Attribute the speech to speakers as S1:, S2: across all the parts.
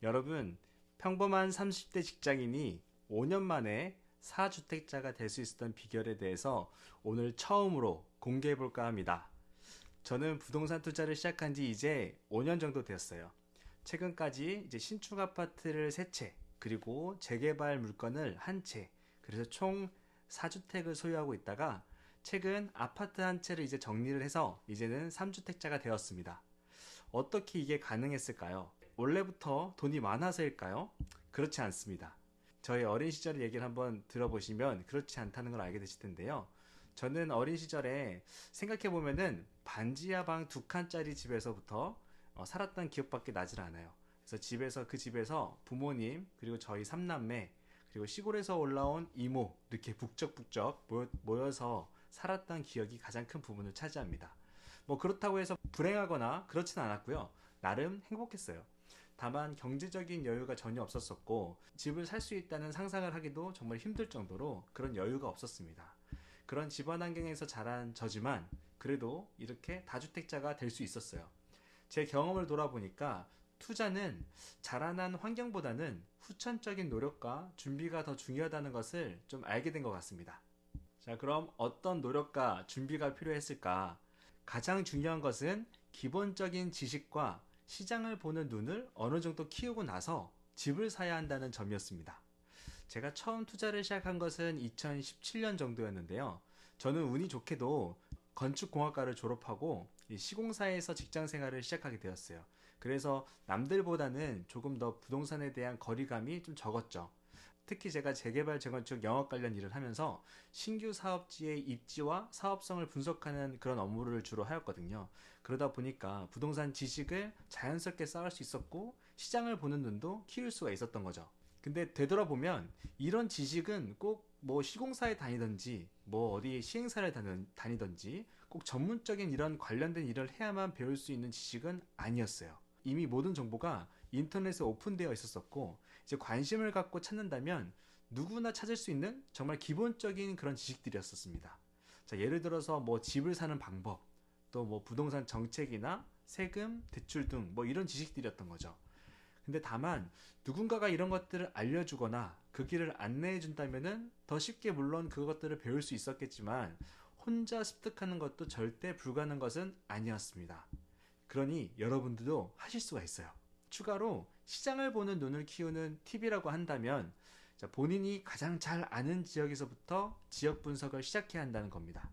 S1: 여러분, 평범한 30대 직장인이 5년 만에 4주택자가 될 수 있었던 비결에 대해서 오늘 처음으로 공개해 볼까 합니다. 저는 부동산 투자를 시작한 지 이제 5년 정도 되었어요. 최근까지 이제 신축 아파트를 3채, 그리고 재개발 물건을 1채, 그래서 총 4주택을 소유하고 있다가 최근 아파트 1채를 이제 정리를 해서 이제는 3주택자가 되었습니다. 어떻게 이게 가능했을까요? 원래부터 돈이 많아서일까요? 그렇지 않습니다. 저희 어린 시절 얘기를 한번 들어보시면 그렇지 않다는 걸 알게 되실 텐데요. 저는 어린 시절에 생각해보면은 반지하 방 2칸짜리 집에서부터 살았던 기억밖에 나질 않아요. 그래서 그 집에서 부모님, 그리고 저희 3남매, 그리고 시골에서 올라온 이모, 이렇게 북적북적 모여서 살았던 기억이 가장 큰 부분을 차지합니다. 뭐 그렇다고 해서 불행하거나 그렇진 않았고요. 나름 행복했어요. 다만 경제적인 여유가 전혀 없었었고 집을 살 수 있다는 상상을 하기도 정말 힘들 정도로 그런 여유가 없었습니다. 그런 집안 환경에서 자란 저지만 그래도 이렇게 다주택자가 될 수 있었어요. 제 경험을 돌아보니까 투자는 자라난 환경보다는 후천적인 노력과 준비가 더 중요하다는 것을 좀 알게 된 것 같습니다. 자, 그럼 어떤 노력과 준비가 필요했을까? 가장 중요한 것은 기본적인 지식과 시장을 보는 눈을 어느 정도 키우고 나서 집을 사야 한다는 점이었습니다. 제가 처음 투자를 시작한 것은 2017년 정도였는데요. 저는 운이 좋게도 건축공학과를 졸업하고 시공사에서 직장 생활을 시작하게 되었어요. 그래서 남들보다는 조금 더 부동산에 대한 거리감이 좀 적었죠. 특히 제가 재개발, 재건축, 영업 관련 일을 하면서 신규 사업지의 입지와 사업성을 분석하는 그런 업무를 주로 하였거든요. 그러다 보니까 부동산 지식을 자연스럽게 쌓을 수 있었고 시장을 보는 눈도 키울 수가 있었던 거죠. 근데 되돌아보면 이런 지식은 꼭 뭐 시공사에 다니든지 뭐 어디 시행사를 다니든지 꼭 전문적인 이런 관련된 일을 해야만 배울 수 있는 지식은 아니었어요. 이미 모든 정보가 인터넷에 오픈되어 있었었고 이제 관심을 갖고 찾는다면 누구나 찾을 수 있는 정말 기본적인 그런 지식들이었었습니다. 자, 예를 들어서 뭐 집을 사는 방법, 또 뭐 부동산 정책이나 세금, 대출 등 뭐 이런 지식들이었던 거죠. 근데 다만 누군가가 이런 것들을 알려주거나 그 길을 안내해 준다면은 더 쉽게 물론 그것들을 배울 수 있었겠지만 혼자 습득하는 것도 절대 불가능한 것은 아니었습니다. 그러니 여러분들도 하실 수가 있어요. 추가로 시장을 보는 눈을 키우는 팁이라고 한다면 본인이 가장 잘 아는 지역에서부터 지역 분석을 시작해야 한다는 겁니다.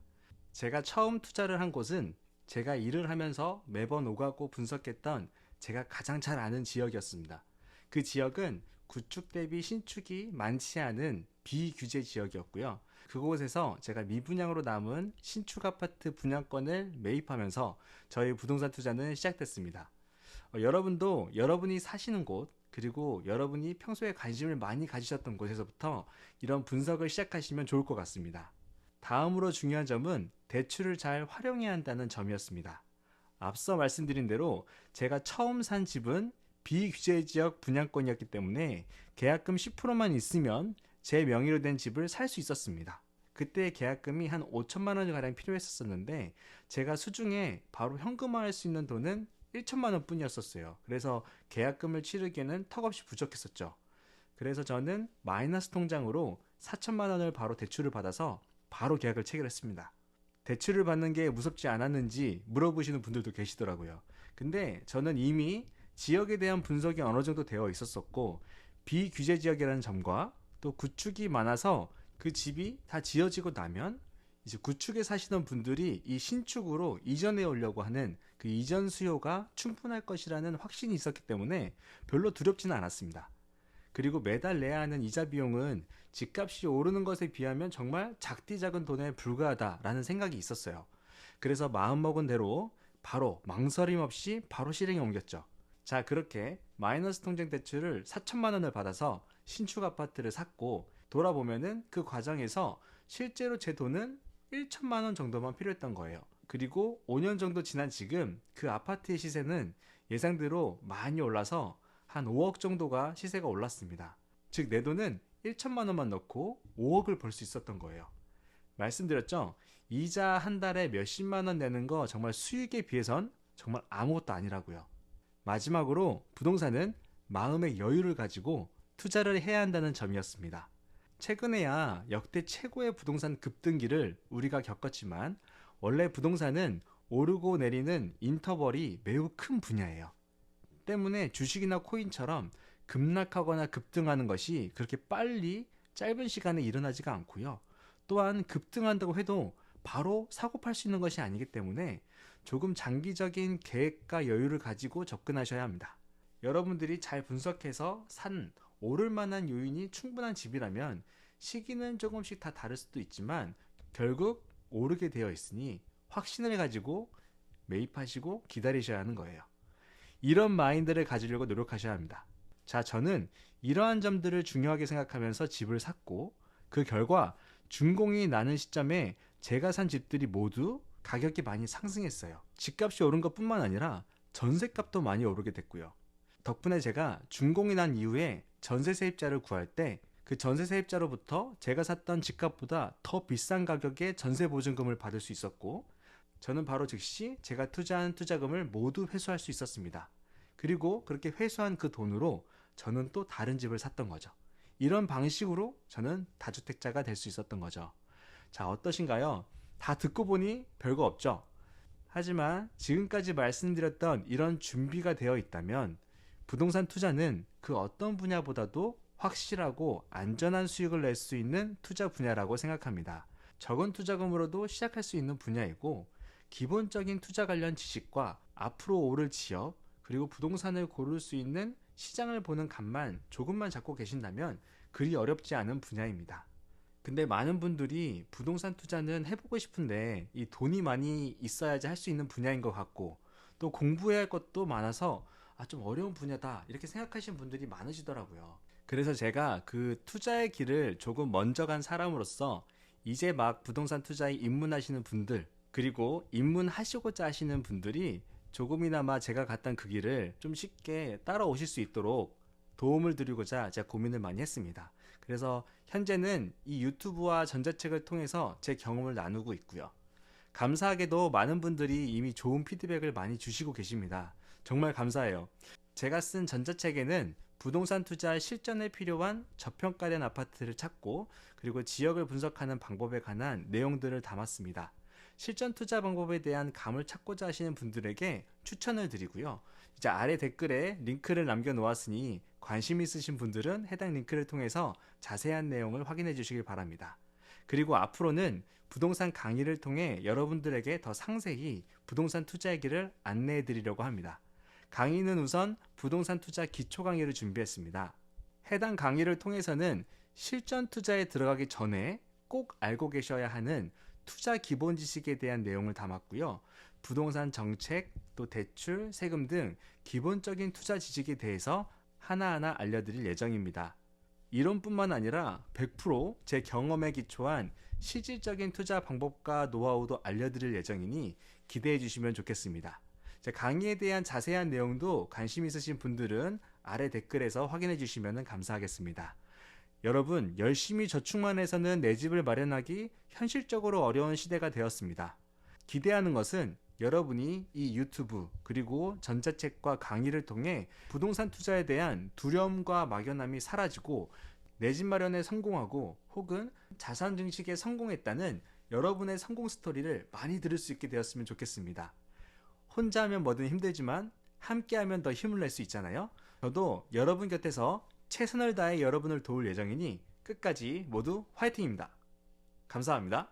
S1: 제가 처음 투자를 한 곳은 제가 일을 하면서 매번 오가고 분석했던 제가 가장 잘 아는 지역이었습니다. 그 지역은 구축 대비 신축이 많지 않은 비규제 지역이었고요. 그곳에서 제가 미분양으로 남은 신축 아파트 분양권을 매입하면서 저희 부동산 투자는 시작됐습니다. 여러분도 여러분이 사시는 곳, 그리고 여러분이 평소에 관심을 많이 가지셨던 곳에서부터 이런 분석을 시작하시면 좋을 것 같습니다. 다음으로 중요한 점은 대출을 잘 활용해야 한다는 점이었습니다. 앞서 말씀드린 대로 제가 처음 산 집은 비규제 지역 분양권이었기 때문에 계약금 10%만 있으면 제 명의로 된 집을 살 수 있었습니다. 그때 계약금이 한 5천만 원 가량 필요했었는데 제가 수중에 바로 현금화할 수 있는 돈은 1천만 원 뿐이었었어요. 그래서 계약금을 치르기에는 턱없이 부족했었죠. 그래서 저는 마이너스 통장으로 4천만 원을 바로 대출을 받아서 바로 계약을 체결했습니다. 대출을 받는 게 무섭지 않았는지 물어보시는 분들도 계시더라고요. 근데 저는 이미 지역에 대한 분석이 어느 정도 되어 있었었고 비규제 지역이라는 점과 또 구축이 많아서 그 집이 다 지어지고 나면 이제 구축에 사시는 분들이 이 신축으로 이전해 오려고 하는 그 이전 수요가 충분할 것이라는 확신이 있었기 때문에 별로 두렵지는 않았습니다. 그리고 매달 내야 하는 이자 비용은 집값이 오르는 것에 비하면 정말 작디 작은 돈에 불과하다라는 생각이 있었어요. 그래서 마음먹은 대로 바로 망설임 없이 바로 실행에 옮겼죠. 자, 그렇게 마이너스 통장 대출을 4천만 원을 받아서 신축 아파트를 샀고 돌아보면은 그 과정에서 실제로 제 돈은 1천만 원 정도만 필요했던 거예요. 그리고 5년 정도 지난 지금 그 아파트의 시세는 예상대로 많이 올라서 한 5억 정도가 시세가 올랐습니다. 즉 내 돈은 1천만 원만 넣고 5억을 벌 수 있었던 거예요. 말씀드렸죠? 이자 한 달에 몇십만 원 내는 거 정말 수익에 비해선 정말 아무것도 아니라고요. 마지막으로 부동산은 마음의 여유를 가지고 투자를 해야 한다는 점이었습니다. 최근에야 역대 최고의 부동산 급등기를 우리가 겪었지만 원래 부동산은 오르고 내리는 인터벌이 매우 큰 분야예요. 때문에 주식이나 코인처럼 급락하거나 급등하는 것이 그렇게 빨리 짧은 시간에 일어나지가 않고요. 또한 급등한다고 해도 바로 사고 팔 수 있는 것이 아니기 때문에 조금 장기적인 계획과 여유를 가지고 접근하셔야 합니다. 여러분들이 잘 분석해서 산 오를 만한 요인이 충분한 집이라면 시기는 조금씩 다 다를 수도 있지만 결국 오르게 되어 있으니 확신을 가지고 매입하시고 기다리셔야 하는 거예요. 이런 마인드를 가지려고 노력하셔야 합니다. 자, 저는 이러한 점들을 중요하게 생각하면서 집을 샀고 그 결과 준공이 나는 시점에 제가 산 집들이 모두 가격이 많이 상승했어요. 집값이 오른 것뿐만 아니라 전세값도 많이 오르게 됐고요. 덕분에 제가 준공이 난 이후에 전세 세입자를 구할 때 그 전세 세입자로부터 제가 샀던 집값보다 더 비싼 가격의 전세 보증금을 받을 수 있었고 저는 바로 즉시 제가 투자한 투자금을 모두 회수할 수 있었습니다. 그리고 그렇게 회수한 그 돈으로 저는 또 다른 집을 샀던 거죠. 이런 방식으로 저는 다주택자가 될 수 있었던 거죠. 자, 어떠신가요? 다 듣고 보니 별거 없죠? 하지만 지금까지 말씀드렸던 이런 준비가 되어 있다면 부동산 투자는 그 어떤 분야보다도 확실하고 안전한 수익을 낼 수 있는 투자 분야라고 생각합니다. 적은 투자금으로도 시작할 수 있는 분야이고 기본적인 투자 관련 지식과 앞으로 오를 지역 그리고 부동산을 고를 수 있는 시장을 보는 감만 조금만 잡고 계신다면 그리 어렵지 않은 분야입니다. 근데 많은 분들이 부동산 투자는 해보고 싶은데 이 돈이 많이 있어야지 할 수 있는 분야인 것 같고 또 공부해야 할 것도 많아서 좀 어려운 분야다 이렇게 생각하시는 분들이 많으시더라고요. 그래서 제가 그 투자의 길을 조금 먼저 간 사람으로서 이제 막 부동산 투자에 입문하시는 분들 그리고 입문하시고자 하시는 분들이 조금이나마 제가 갔던 그 길을 좀 쉽게 따라오실 수 있도록 도움을 드리고자 제가 고민을 많이 했습니다. 그래서 현재는 이 유튜브와 전자책을 통해서 제 경험을 나누고 있고요. 감사하게도 많은 분들이 이미 좋은 피드백을 많이 주시고 계십니다. 정말 감사해요. 제가 쓴 전자책에는 부동산 투자 실전에 필요한 저평가된 아파트를 찾고 그리고 지역을 분석하는 방법에 관한 내용들을 담았습니다. 실전 투자 방법에 대한 감을 찾고자 하시는 분들에게 추천을 드리고요. 이제 아래 댓글에 링크를 남겨 놓았으니 관심 있으신 분들은 해당 링크를 통해서 자세한 내용을 확인해 주시길 바랍니다. 그리고 앞으로는 부동산 강의를 통해 여러분들에게 더 상세히 부동산 투자의 길을 안내해 드리려고 합니다. 강의는 우선 부동산 투자 기초 강의를 준비했습니다. 해당 강의를 통해서는 실전 투자에 들어가기 전에 꼭 알고 계셔야 하는 투자 기본 지식에 대한 내용을 담았고요. 부동산 정책, 또 대출, 세금 등 기본적인 투자 지식에 대해서 하나하나 알려드릴 예정입니다. 이론뿐만 아니라 100% 제 경험에 기초한 실질적인 투자 방법과 노하우도 알려드릴 예정이니 기대해 주시면 좋겠습니다. 강의에 대한 자세한 내용도 관심 있으신 분들은 아래 댓글에서 확인해 주시면 감사하겠습니다. 여러분, 열심히 저축만 해서는 내 집을 마련하기 현실적으로 어려운 시대가 되었습니다. 기대하는 것은 여러분이 이 유튜브 그리고 전자책과 강의를 통해 부동산 투자에 대한 두려움과 막연함이 사라지고 내 집 마련에 성공하고 혹은 자산 증식에 성공했다는 여러분의 성공 스토리를 많이 들을 수 있게 되었으면 좋겠습니다. 혼자 하면 뭐든 힘들지만 함께 하면 더 힘을 낼 수 있잖아요. 저도 여러분 곁에서 최선을 다해 여러분을 도울 예정이니 끝까지 모두 화이팅입니다. 감사합니다.